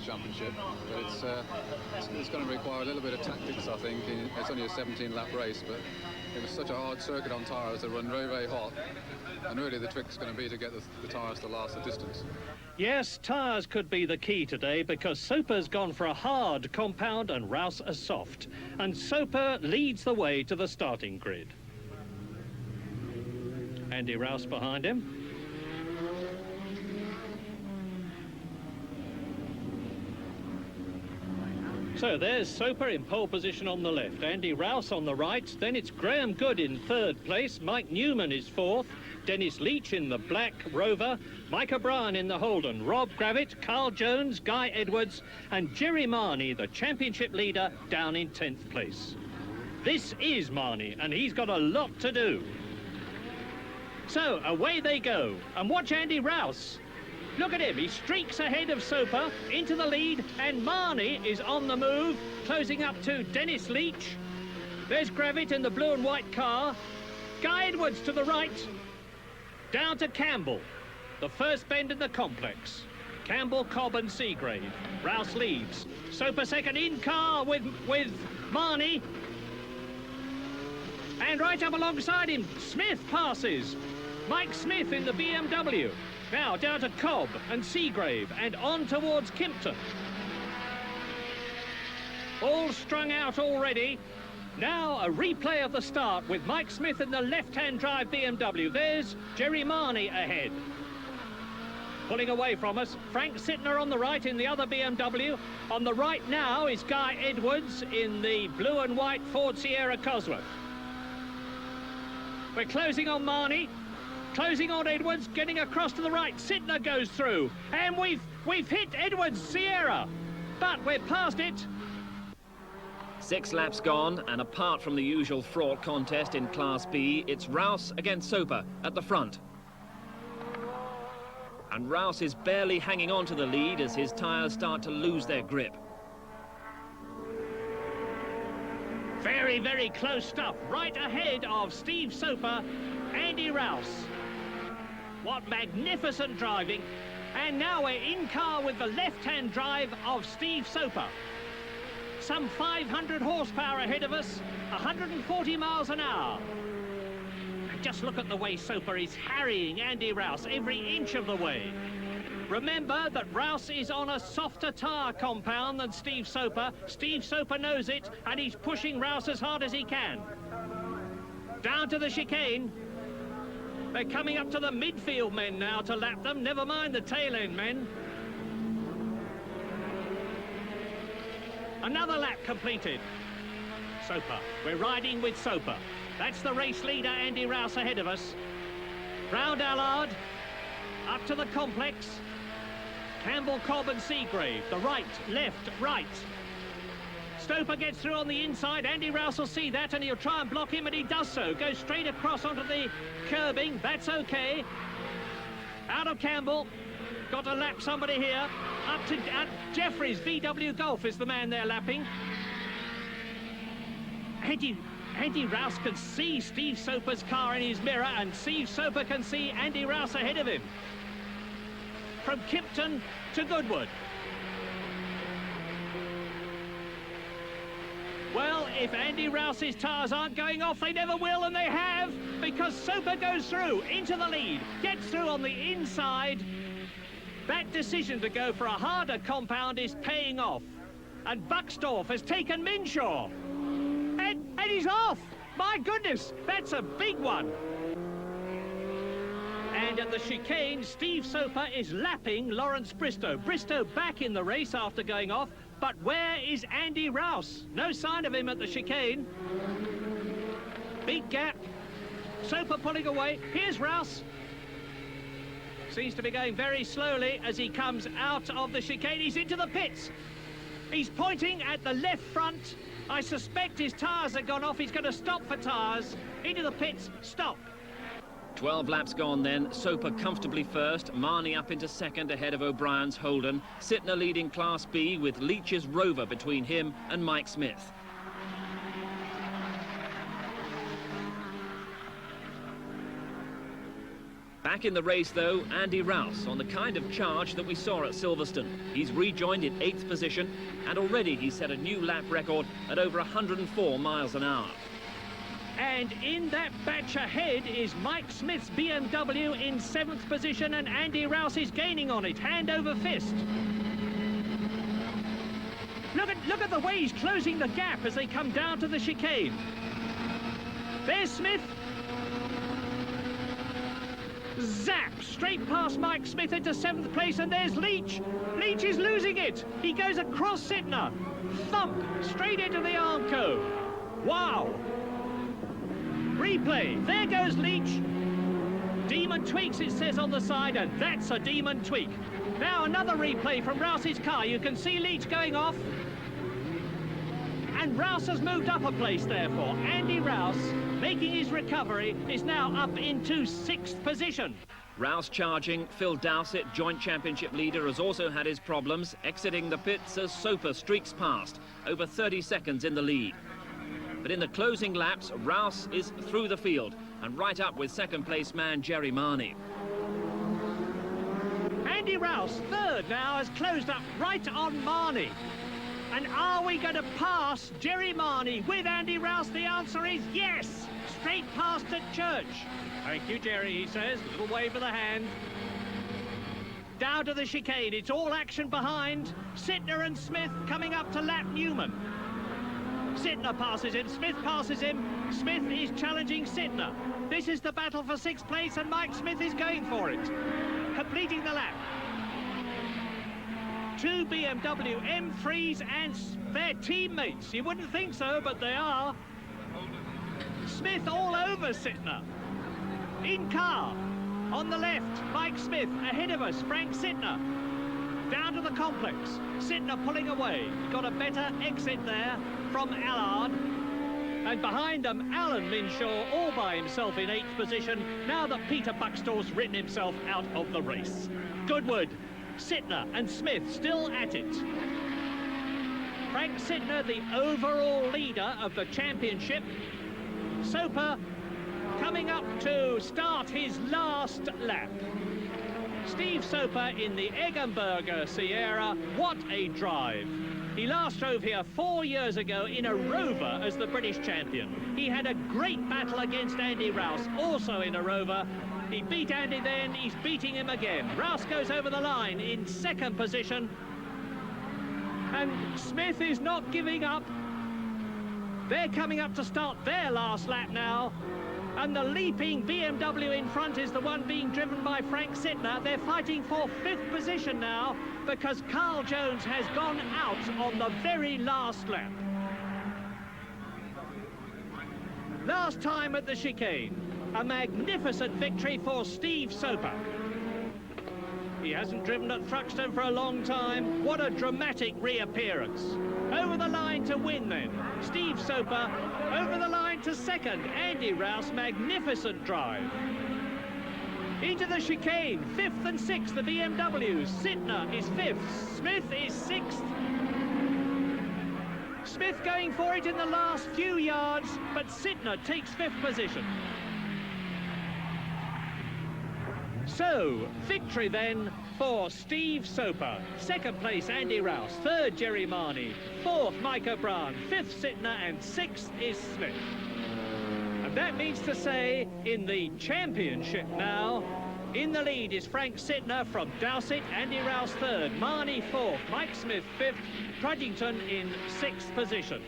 championship, but it's going to require a little bit of tactics, I think. It's only a 17-lap race, but it was such a hard circuit on tyres. They run very, very hot, and really the trick's going to be to get the tyres to last the distance. Yes, tyres could be the key today, because Soper's gone for a hard compound and Rouse a soft, and Soper leads the way to the starting grid. Andy Rouse behind him. So there's Soper in pole position on the left, Andy Rouse on the right, then it's Graham Good in third place, Mike Newman is fourth, Dennis Leach in the black Rover, Mike O'Brien in the Holden, Rob Gravitt, Carl Jones, Guy Edwards and Jerry Marnie, the championship leader, down in 10th place. This is Marnie, and he's got a lot to do. So away they go, and watch Andy Rouse. Look at him, he streaks ahead of Soper into the lead, and Marnie is on the move, closing up to Dennis Leach. There's Gravitt in the blue and white car. Guy Edwards to the right, down to Campbell, the first bend in the complex. Campbell, Cobb and Seagrave. Rouse leads. Soper second in car with Marnie. And right up alongside him, Smith passes. Mike Smith in the BMW. Now down to Cobb and Seagrave and on towards Kimpton. All strung out already. Now a replay of the start with Mike Smith in the left-hand drive BMW. There's Jerry Marnie ahead. Pulling away from us, Frank Sittner on the right in the other BMW. On the right now is Guy Edwards in the blue and white Ford Sierra Cosworth. We're closing on Marnie. Closing on Edwards, getting across to the right. Sittner goes through, and we've hit Edwards' Sierra, but we're past it. 6 laps gone, and apart from the usual fraught contest in Class B, it's Rouse against Soper at the front. And Rouse is barely hanging on to the lead as his tyres start to lose their grip. Very, very close stuff. Right ahead of Steve Soper, Andy Rouse. What magnificent driving. And now we're in car with the left-hand drive of Steve Soper. Some 500 horsepower ahead of us, 140 miles an hour. And just look at the way Soper is harrying Andy Rouse every inch of the way. Remember that Rouse is on a softer tyre compound than Steve Soper. Steve Soper knows it, and he's pushing Rouse as hard as he can. Down to the chicane. They're coming up to the midfield men now to lap them, never mind the tail end men. Another lap completed. Soper, we're riding with Soper. That's the race leader, Andy Rouse, ahead of us. Round Allard, up to the complex. Campbell, Cobb and Seagrave, the right, left, right. Soper gets through on the inside. Andy Rouse will see that and he'll try and block him, and he does so. Goes straight across onto the curbing. That's okay. Out of Campbell. Got to lap somebody here. Up to Jeffries. VW Golf is the man they're lapping. Andy Rouse can see Steve Soper's car in his mirror, and Steve Soper can see Andy Rouse ahead of him. From Kimpton to Goodwood. Well, if Andy Rouse's tyres aren't going off, they never will, and they have, because Soper goes through into the lead, gets through on the inside. That decision to go for a harder compound is paying off. And Buxtorf has taken Minshaw. And he's off! My goodness, that's a big one. And at the chicane, Steve Soper is lapping Lawrence Bristow. Bristow back in the race after going off. But where is Andy Rouse? No sign of him at the chicane. Big gap. Soper pulling away. Here's Rouse. Seems to be going very slowly as he comes out of the chicane. He's into the pits. He's pointing at the left front. I suspect his tyres have gone off. He's going to stop for tyres. Into the pits. Stop. 12 laps gone then, Soper comfortably first, Marnie up into second ahead of O'Brien's Holden, Sittner leading Class B with Leach's Rover between him and Mike Smith. Back in the race, though, Andy Rouse on the kind of charge that we saw at Silverstone. He's rejoined in 8th position, and already he's set a new lap record at over 104 miles an hour. And in that batch ahead is Mike Smith's BMW in 7th position, and Andy Rouse is gaining on it, hand over fist. Look at the way he's closing the gap as they come down to the chicane. There's Smith. Zap! Straight past Mike Smith into 7th place, and there's Leach. Leach is losing it. He goes across Sittner. Thump! Straight into the Armco. Wow! Replay. There goes Leach. Demon tweaks, it says on the side, and that's a demon tweak. Now another replay from Rouse's car. You can see Leach going off. And Rouse has moved up a place, therefore. Andy Rouse, making his recovery, is now up into 6th position. Rouse charging. Phil Dowsett, joint championship leader, has also had his problems, exiting the pits as Soper streaks past, over 30 seconds in the lead. But in the closing laps, Rouse is through the field and right up with 2nd place man Jerry Marnie. Andy Rouse, 3rd now, has closed up right on Marnie. And are we going to pass Jerry Marnie with Andy Rouse? The answer is yes! Straight past at Church. Thank you, Jerry, he says. A little wave of the hand. Down to the chicane. It's all action behind. Sittner and Smith coming up to lap Newman. Sittner passes him. Smith passes him. Smith is challenging Sittner. This is the battle for 6th place, and Mike Smith is going for it. Completing the lap. 2 BMW M3s and their teammates. You wouldn't think so, but they are. Smith all over Sittner. In car. On the left, Mike Smith. Ahead of us, Frank Sittner. Down to the complex. Sittner pulling away. Got a better exit there from Allard. And behind them, Alan Minshaw all by himself in 8th position, now that Peter Buxtor's written himself out of the race. Goodwood, Sittner and Smith still at it. Frank Sittner, the overall leader of the championship. Soper coming up to start his last lap. Steve Soper in the Eggenberger Sierra. What a drive. He last drove here 4 years ago in a Rover as the British champion. He had a great battle against Andy Rouse, also in a Rover. He beat Andy then, he's beating him again. Rouse goes over the line in 2nd position. And Smith is not giving up. They're coming up to start their last lap now. And the leaping BMW in front is the one being driven by Frank Sittner. They're fighting for 5th position now because Carl Jones has gone out on the very last lap. Last time at the chicane. A magnificent victory for Steve Soper. He hasn't driven at Thruxton for a long time. What a dramatic reappearance. Over the line to win then. Steve Soper over the line to 2nd. Andy Rouse, magnificent drive. Into the chicane, 5th and 6th, the BMWs. Sittner is 5th, Smith is 6th. Smith going for it in the last few yards, but Sittner takes 5th position. So, victory then for Steve Soper. 2nd place, Andy Rouse. 3rd, Jerry Marnie. 4th, Mike O'Brien. 5th, Sittner. And 6th is Smith. And that means to say, in the championship now, in the lead is Frank Sittner from Dowsett. Andy Rouse 3rd. Marnie 4th. Mike Smith 5th. Trudgington in 6th position.